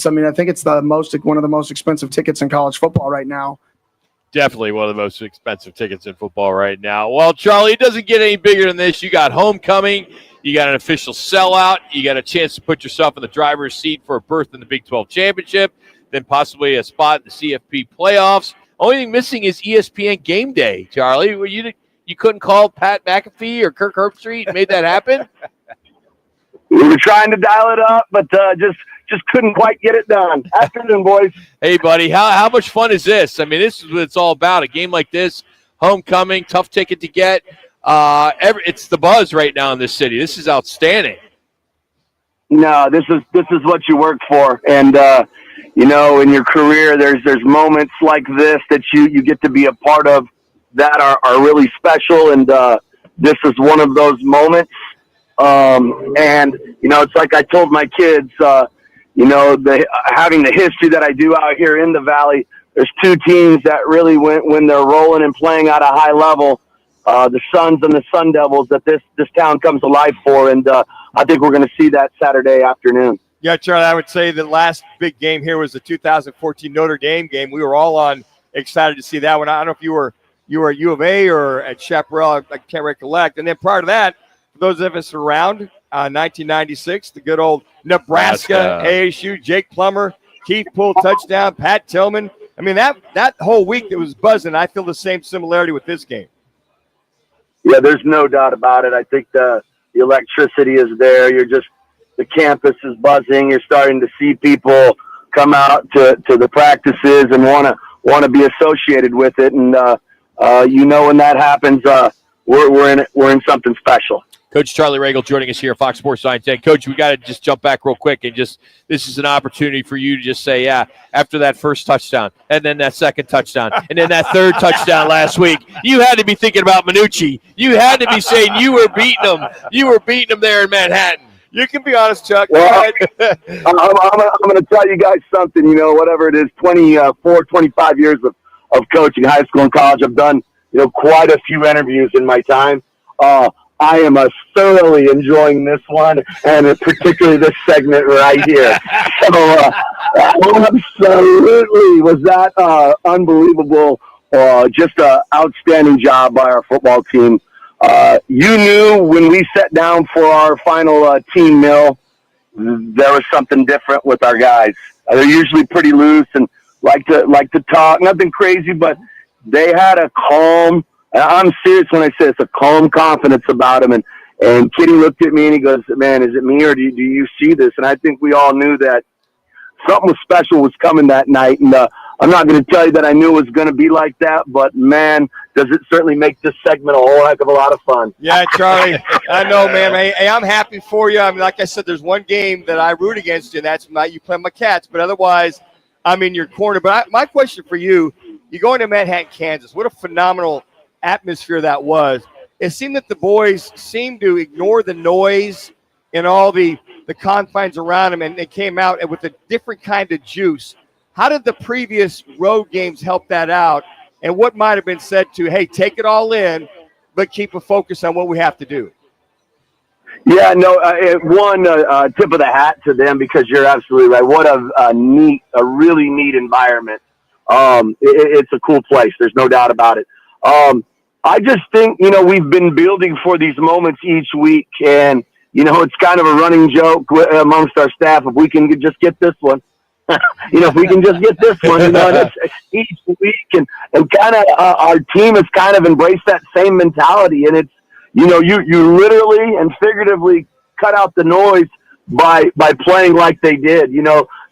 I mean, I think it's one of the most expensive tickets in college football right now. Definitely one of the most expensive tickets in football right now. Well, Charlie, it doesn't get any bigger than this. You got homecoming. You got an official sellout. You got a chance to put yourself in the driver's seat for a berth in the Big 12 championship, then possibly a spot in the CFP playoffs. Only thing missing is ESPN Game Day, Charlie. You couldn't call Pat McAfee or Kirk Herbstreit and made that happen? We were trying to dial it up, but just couldn't quite get it done. Afternoon, boys. Hey, buddy, how much fun is this? I mean, this is what it's all about. A game like this, homecoming, tough ticket to get. It's the buzz right now in this city. This is outstanding. No, this is what you work for, and in your career, there's moments like this that you get to be a part of that are really special, and this is one of those moments. And it's like I told my kids, having the history that I do out here in the Valley, there's two teams that really, when they're rolling and playing at a high level, the Suns and the Sun Devils, that this town comes alive for. And I think we're going to see that Saturday afternoon. Yeah, Charlie, I would say the last big game here was the 2014 Notre Dame game. We were all excited to see that one. I don't know if you were at U of A or at Chaparral. I can't recollect. And then prior to that, for those of us around, 1996, the good old Nebraska ASU, Jake Plummer, Keith Poole touchdown, Pat Tillman. I mean, that whole week it was buzzing. I feel the same similarity with this game. Yeah, there's no doubt about it. I think the electricity is there. The campus is buzzing. You're starting to see people come out to the practices and want to be associated with it. And when that happens, we're in something special. Coach Charlie Ragle joining us here at Fox Sports 910. Coach, we got to just jump back real quick and this is an opportunity for you to just say, yeah, after that first touchdown and then that second touchdown and then that third touchdown last week, you had to be thinking about Minucci. You had to be saying you were beating them. You were beating them there in Manhattan. You can be honest, Chuck. Well, I'm going to tell you guys something, whatever it is, 25 years of coaching high school and college. I've done, quite a few interviews in my time. I am thoroughly enjoying this one, and particularly this segment right here. So, absolutely was that unbelievable. Just an outstanding job by our football team. You knew when we sat down for our final team meal, there was something different with our guys. They're usually pretty loose and like to talk. Nothing crazy, but they had a calm. I'm serious when I say it's a calm confidence about him. And Kitty looked at me and he goes, "Man, is it me or do you see this?" And I think we all knew that something special was coming that night. And I'm not going to tell you that I knew it was going to be like that, but man, does it certainly make this segment a whole heck of a lot of fun. Yeah, Charlie, I know, man. Hey, I'm happy for you. I mean, like I said, there's one game that I root against you, and that's you play my Cats. But otherwise, I'm in your corner. But my question for you, you go into Manhattan, Kansas. What a phenomenal atmosphere that was. It seemed that the boys seemed to ignore the noise and all the confines around them, and they came out with a different kind of juice. How did the previous road games help that out? And what might have been said to, hey, take it all in, but keep a focus on what we have to do? Yeah, no, one tip of the hat to them, because you're absolutely right. What a really neat environment. It's a cool place. There's no doubt about it. I just think, we've been building for these moments each week, and, it's kind of a running joke amongst our staff. If we can just get this one, if we can just get this one, it's each week, and kind of our team has kind of embraced that same mentality. And it's, you literally and figuratively cut out the noise by playing like they did.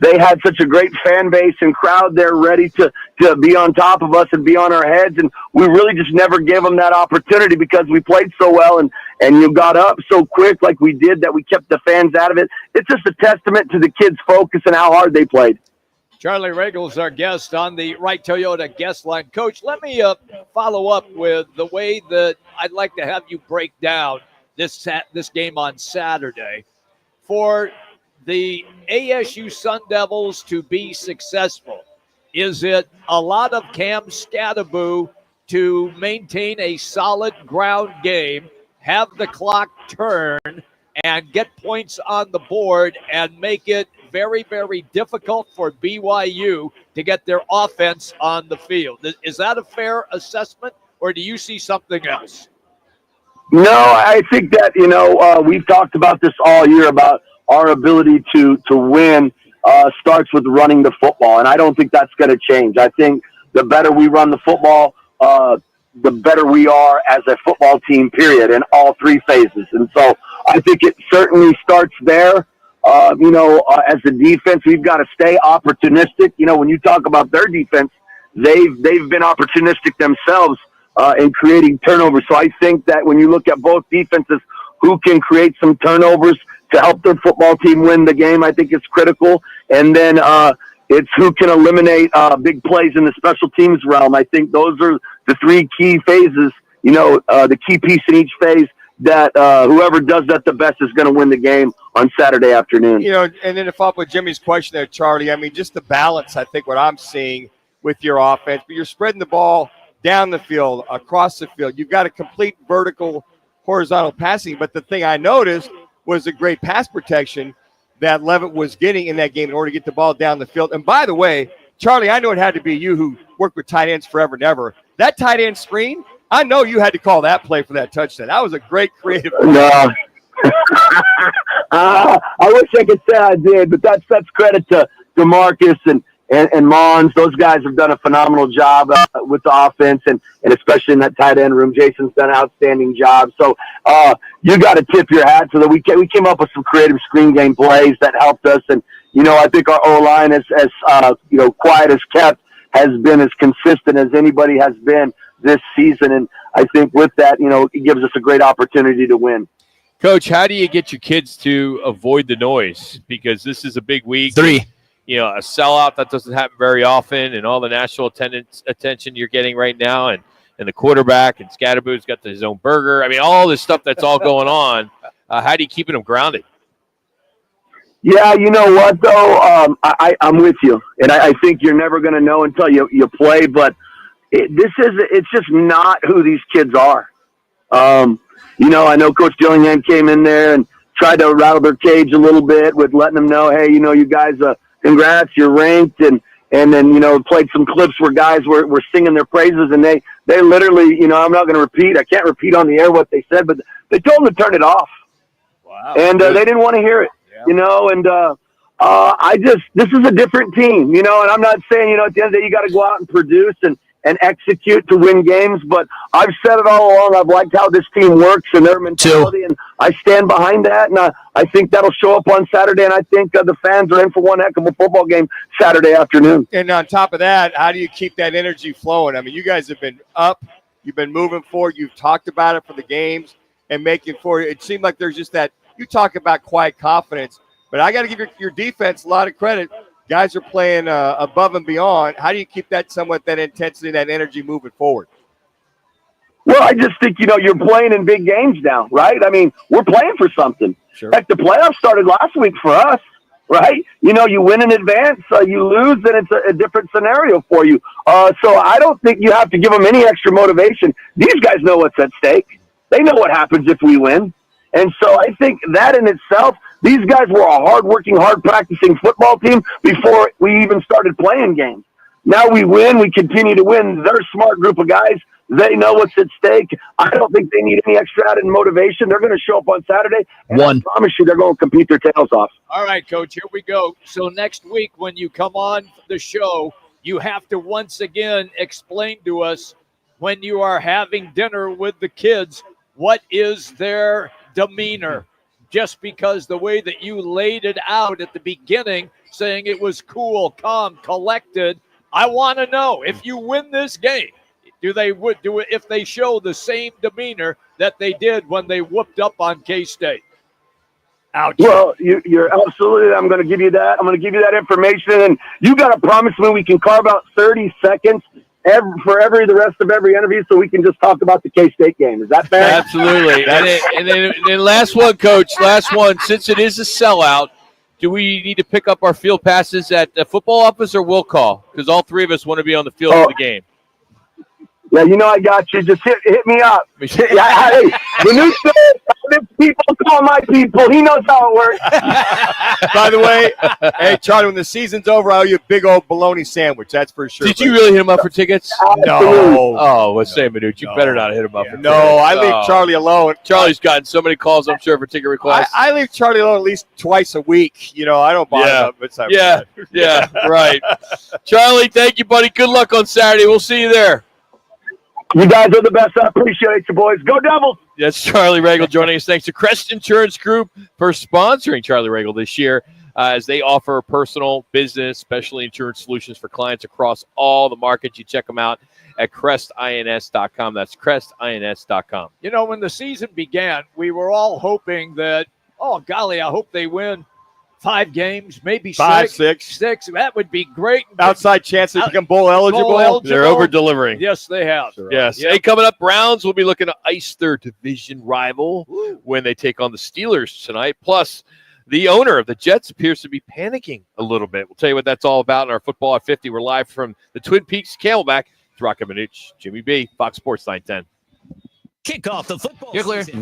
They had such a great fan base and crowd there ready to be on top of us and be on our heads. And we really just never gave them that opportunity because we played so well and you got up so quick like we did that we kept the fans out of it. It's just a testament to the kids' focus and how hard they played. Charlie Ragle is our guest on the Right Toyota guest line. Coach, let me follow up with the way that I'd like to have you break down this game on Saturday. For the ASU Sun Devils to be successful, is it a lot of Cam Scadaboo to maintain a solid ground game, have the clock turn, and get points on the board and make it very, very difficult for BYU to get their offense on the field. Is that a fair assessment, or do you see something else? No, I think that, we've talked about this all year about our ability to win starts with running the football, and I don't think that's going to change. I think the better we run the football, the better we are as a football team, period, in all three phases. And so I think it certainly starts there. As a defense, we've got to stay opportunistic. When you talk about their defense, they've been opportunistic themselves in creating turnovers. So I think that when you look at both defenses, who can create some turnovers to help their football team win the game, I think it's critical. And then it's who can eliminate big plays in the special teams realm. I think those are the three key phases, the key piece in each phase that whoever does that the best is going to win the game on Saturday afternoon. And then to follow up with Jimmy's question there, Charlie, I mean, just the balance, I think what I'm seeing with your offense, but you're spreading the ball down the field, across the field. You've got a complete vertical, horizontal passing. But the thing I noticed was the great pass protection that Levitt was getting in that game in order to get the ball down the field. And by the way, Charlie, I know it had to be you who worked with tight ends forever and ever. That tight end screen, I know you had to call that play for that touchdown. That was a great creative play. No. I wish I could say I did, but that's credit to DeMarcus and Mons. Those guys have done a phenomenal job with the offense, and especially in that tight end room. Jason's done an outstanding job. So you got to tip your hat so that we came up with some creative screen game plays that helped us. And, I think our O-line, as quiet as kept, has been as consistent as anybody has been this season. And I think with that, it gives us a great opportunity to win. Coach, how do you get your kids to avoid the noise? Because this is a big week. Three. A sellout that doesn't happen very often, and all the national attention you're getting right now, and the quarterback, and Scatterboo's got his own burger. I mean, all this stuff that's all going on. How do you keep them grounded? Yeah, you know what, though? I'm with you. And I think you're never going to know until you play. But it's just not who these kids are. I know Coach Dillingham came in there and tried to rattle their cage a little bit with letting them know, hey, you guys, congrats, you're ranked. And then, played some clips where guys were singing their praises. And they literally, I'm not going to repeat. I can't repeat on the air what they said, but they told them to turn it off. Wow. And they didn't want to hear it. Yeah. This is a different team, and I'm not saying, at the end of the day, you got to go out and produce and execute to win games, but I've said it all along. I've liked how this team works and their mentality, and I stand behind that, and I think that'll show up on Saturday, and I think the fans are in for one heck of a football game Saturday afternoon. And on top of that, how do you keep that energy flowing? I mean, you guys have been up, you've been moving forward, you've talked about it for the games and making forward. It seemed like there's just that. You talk about quiet confidence, but I got to give your defense a lot of credit. Guys are playing above and beyond. How do you keep that intensity, that energy moving forward? Well, I just think, you're playing in big games now, right? I mean, we're playing for something. Sure. Heck, the playoffs started last week for us, right? You win in advance, you lose, then it's a different scenario for you. So I don't think you have to give them any extra motivation. These guys know what's at stake. They know what happens if we win. And so I think that in itself, these guys were a hard-working, hard-practicing football team before we even started playing games. Now we win. We continue to win. They're a smart group of guys. They know what's at stake. I don't think they need any extra added motivation. They're going to show up on Saturday, and I promise you they're going to compete their tails off. All right, Coach, here we go. So next week when you come on the show, you have to once again explain to us when you are having dinner with the kids, what is their demeanor, just because the way that you laid it out at the beginning, saying it was cool, calm, collected. I want to know if you win this game, do it if they show the same demeanor that they did when they whooped up on K-State? Ouch. Well, you're absolutely. I'm going to give you that. I'm going to give you that information, and you got to promise me we can carve out 30 seconds the rest of every interview so we can just talk about the K-State game. Is that fair? Absolutely. and then last one, Coach, since it is a sellout, do we need to pick up our field passes at the football office or will call? Because all three of us want to be on the field for the game. Yeah, you know I got you. Just hit me up. Hey, the new people call my people. He knows how it works. By the way, hey, Charlie, when the season's over, I owe you a big old bologna sandwich. That's for sure. Did you really hit him up for tickets? No. Oh, let's say, Manute, you better not hit him up for tickets. No, I leave Charlie alone. Charlie's gotten so many calls, I'm sure, for ticket requests. I leave Charlie alone at least twice a week. You know, I don't bother him. Yeah, right. Charlie, thank you, buddy. Good luck on Saturday. We'll see you there. You guys are the best. I appreciate you, boys. Go Devils! That's Charlie Ragle joining us. Thanks to Crest Insurance Group for sponsoring Charlie Ragle this year, as they offer personal, business, specialty insurance solutions for clients across all the markets. You check them out at crestins.com. That's crestins.com. You know, when the season began, we were all hoping that, oh, golly, I hope they win 5 games, maybe 5, 6. That would be great. Outside chance to become bowl eligible. They're over-delivering. Yes, they have. Yes. Yep. Hey, coming up, Browns will be looking to ice their division rival when they take on the Steelers tonight. Plus, the owner of the Jets appears to be panicking a little bit. We'll tell you what that's all about in our Football at 50. We're live from the Twin Peaks Camelback. It's Rockin' Minuch, Jimmy B, Fox Sports 910. Kick off the football You're clear. season.